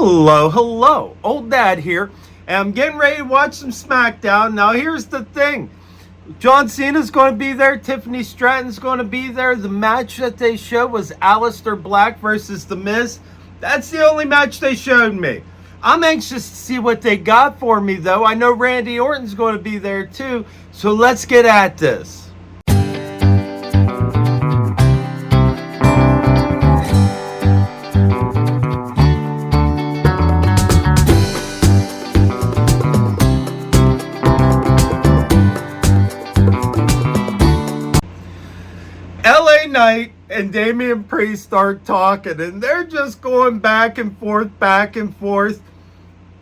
Hello. Old Dad here. And I'm getting ready to watch some SmackDown. Now, here's the thing. John Cena's going to be there. Tiffany Stratton's going to be there. The match that they showed was Aleister Black versus The Miz. That's the only match they showed me. I'm anxious to see what they got for me, though. I know Randy Orton's going to be there, too. So let's get at this. LA Knight and Damian Priest start talking, and they're just going back and forth.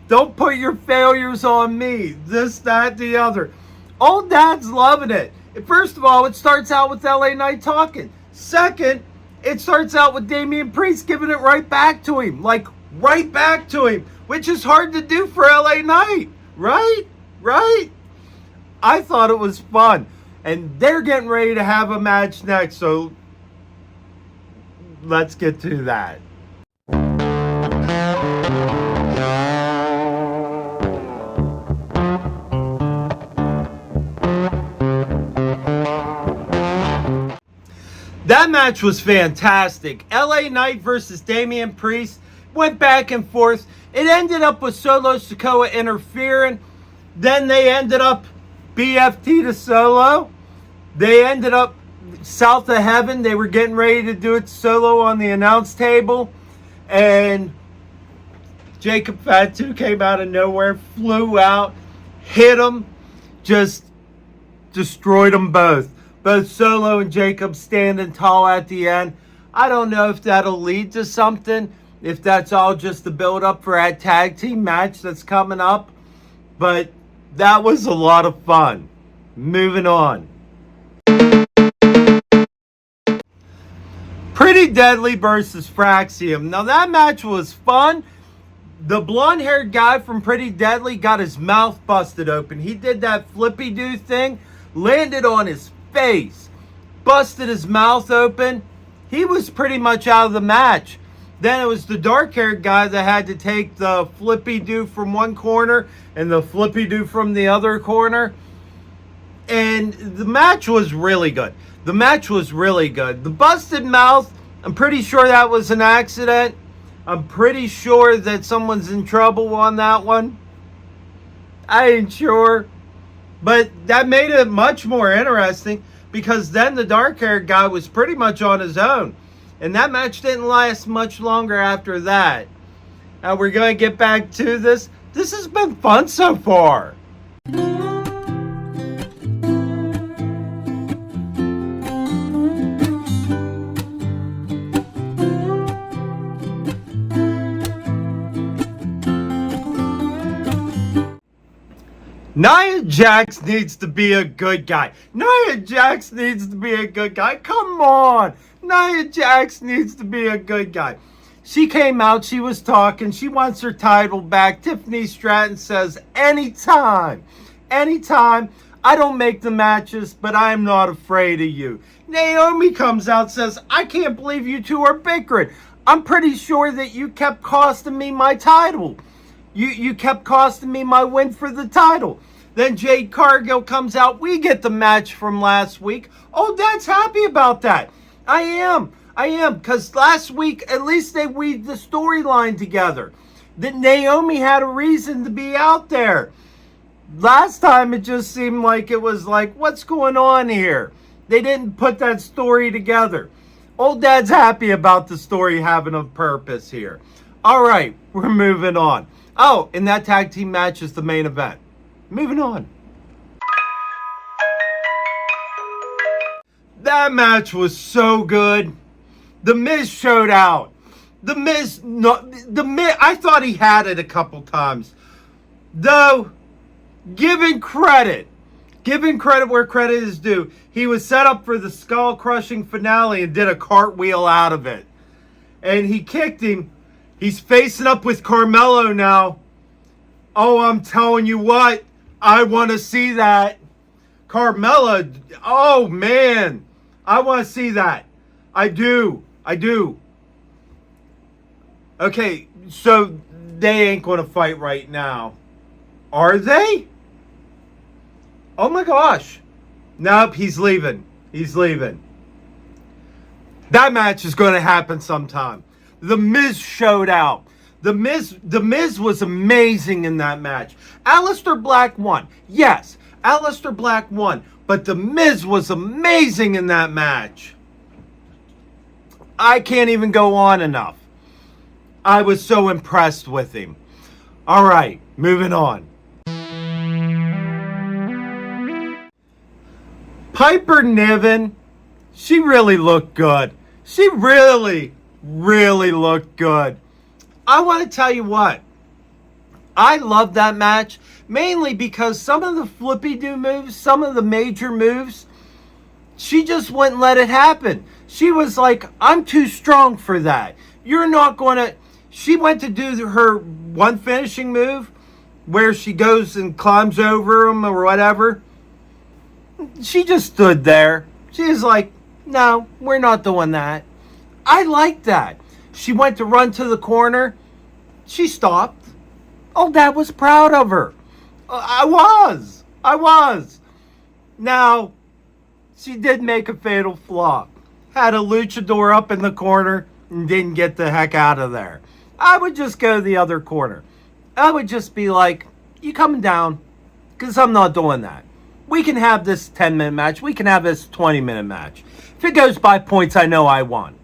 Don't put your failures on me. This, that, the other. Old Dad's loving it. First of all, it starts out with LA Knight talking. Second, it starts out with Damian Priest giving it right back to him. Like, right back to him. Which is hard to do for LA Knight. Right? I thought it was fun. And they're getting ready to have a match next, so let's get to that. That match was fantastic. LA Knight versus Damian Priest went back and forth. It ended up with Solo Sikoa interfering. Then they ended up BFT to Solo. They ended up south of heaven. They were getting ready to do it Solo on the announce table. And Jacob Fatu came out of nowhere, flew out, hit him, just destroyed them both. Both Solo and Jacob standing tall at the end. I don't know if that'll lead to something, if that's all just the build up for that tag team match that's coming up. But that was a lot of fun. Moving on. Pretty Deadly versus Fraxium. Now that match was fun. The blonde-haired guy from Pretty Deadly got his mouth busted open. He did that flippy-do thing, landed on his face, busted his mouth open. He was pretty much out of the match. Then it was the dark-haired guy that had to take the flippy-do from one corner and the flippy-do from the other corner. And the match was really good. The busted mouth, I'm pretty sure that was an accident. I'm pretty sure that someone's in trouble on that one. I ain't sure. But that made it much more interesting because then the dark-haired guy was pretty much on his own. And that match didn't last much longer after that. Now we're going to get back to this. This has been fun so far. Nia Jax needs to be a good guy. Come on. Nia Jax needs to be a good guy. She came out. She was talking. She wants her title back. Tiffany Stratton says, anytime. I don't make the matches, but I am not afraid of you. Naomi comes out and says, I can't believe you two are bickering. I'm pretty sure that you kept costing me my title. You kept costing me my win for the title. Then Jade Cargill comes out. We get the match from last week. Oh, Dad's happy about that. I am. Because last week, at least they weaved the storyline together. That Naomi had a reason to be out there. Last time, it just seemed like it was like, what's going on here? They didn't put that story together. Old Dad's happy about the story having a purpose here. All right, we're moving on. Oh, and that tag team match is the main event. Moving on. That match was so good. The Miz showed out. The Miz, I thought he had it a couple times. Though, giving credit where credit is due, he was set up for the skull-crushing finale and did a cartwheel out of it. And he kicked him. He's facing up with Carmelo now. Oh, I'm telling you what. I want to see that. Carmella. Oh, man. I want to see that. I do. Okay, so they ain't going to fight right now. Are they? Oh my gosh. Nope, he's leaving. He's leaving. That match is going to happen sometime. The Miz showed out. The Miz was amazing in that match. Aleister Black won. Yes, Aleister Black won. But The Miz was amazing in that match. I can't even go on enough. I was so impressed with him. All right, moving on. Piper Niven, she really looked good. She really looked good. I want to tell you what. I love that match, mainly because some of the flippy-do moves, some of the major moves, she just wouldn't let it happen. She was like, I'm too strong for that. You're not going to... She went to do her one finishing move where she goes and climbs over him or whatever. She just stood there. She was like, no, we're not doing that. I like that. She went to run to the corner. She stopped. Oh, Dad was proud of her. I was. Now, she did make a fatal flaw. Had a luchador up in the corner and didn't get the heck out of there. I would just go to the other corner. I would just be like, you coming down? Because I'm not doing that. We can have this 10-minute match. We can have this 20-minute match. If it goes by points, I know I won.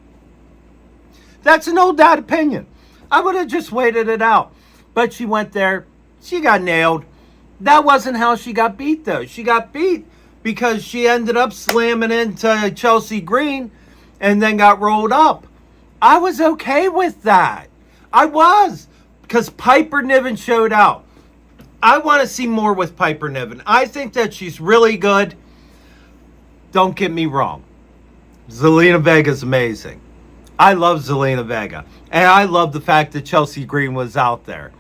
That's an old dad opinion. I would have just waited it out. But she went there. She got nailed. That wasn't how she got beat, though. She got beat because she ended up slamming into Chelsea Green and then got rolled up. I was okay with that. I was. Because Piper Niven showed out. I want to see more with Piper Niven. I think that she's really good. Don't get me wrong. Zelina Vega is amazing. I love Zelina Vega. And I love the fact that Chelsea Green was out there.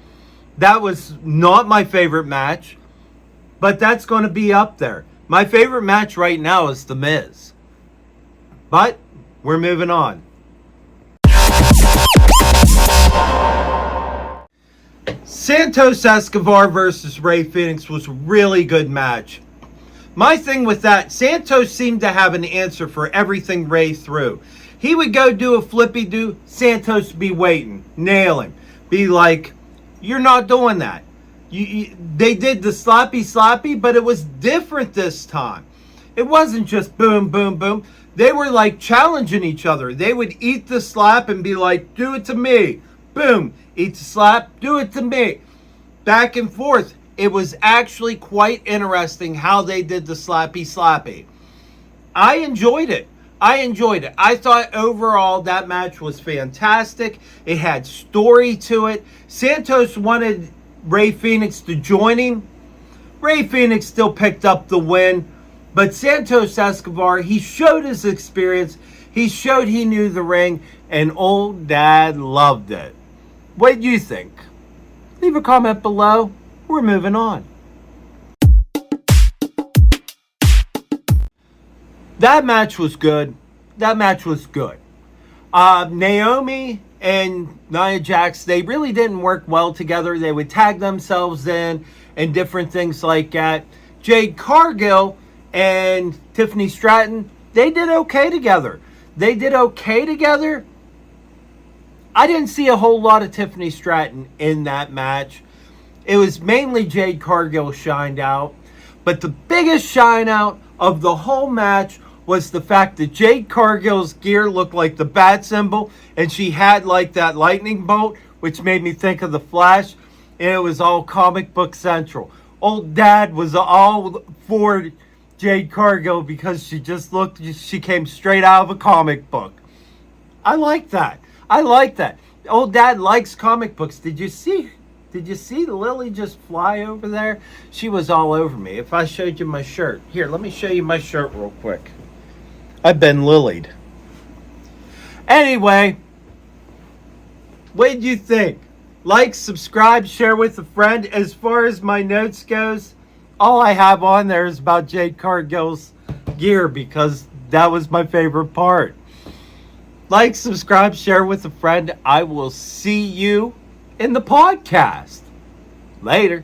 That was not my favorite match. But that's going to be up there. My favorite match right now is The Miz. But we're moving on. Santos Escobar versus Rey Fenix was a really good match. My thing with that, Santos seemed to have an answer for everything Rey threw. He would go do a flippy-do, Santos would be waiting, nail him. Be like, you're not doing that. They did the sloppy, but it was different this time. It wasn't just boom, boom, boom. They were like challenging each other. They would eat the slap and be like, do it to me. Boom, eat the slap, do it to me. Back and forth. It was actually quite interesting how they did the slappy. I enjoyed it. I thought overall that match was fantastic. It had story to it. Santos wanted Rey Fenix to join him. Rey Fenix still picked up the win. But Santos Escobar, he showed his experience. He showed he knew the ring. And old dad loved it. What do you think? Leave a comment below. We're moving on. That match was good. Naomi and Nia Jax, they really didn't work well together. They would tag themselves in and different things like that. Jade Cargill and Tiffany Stratton, they did okay together. I didn't see a whole lot of Tiffany Stratton in that match. It was mainly Jade Cargill shined out. But the biggest shine out of the whole match was the fact that Jade Cargill's gear looked like the bat symbol. And she had like that lightning bolt, which made me think of the Flash. And it was all comic book central. Old dad was all for Jade Cargill because she came straight out of a comic book. I like that. Old dad likes comic books. Did you see Lily just fly over there? She was all over me. If I showed you my shirt. Here, let me show you my shirt real quick. I've been lilied. Anyway, what did you think? Like, subscribe, share with a friend. As far as my notes goes, all I have on there is about Jade Cargill's gear because that was my favorite part. Like, subscribe, share with a friend. I will see you in the podcast. Later.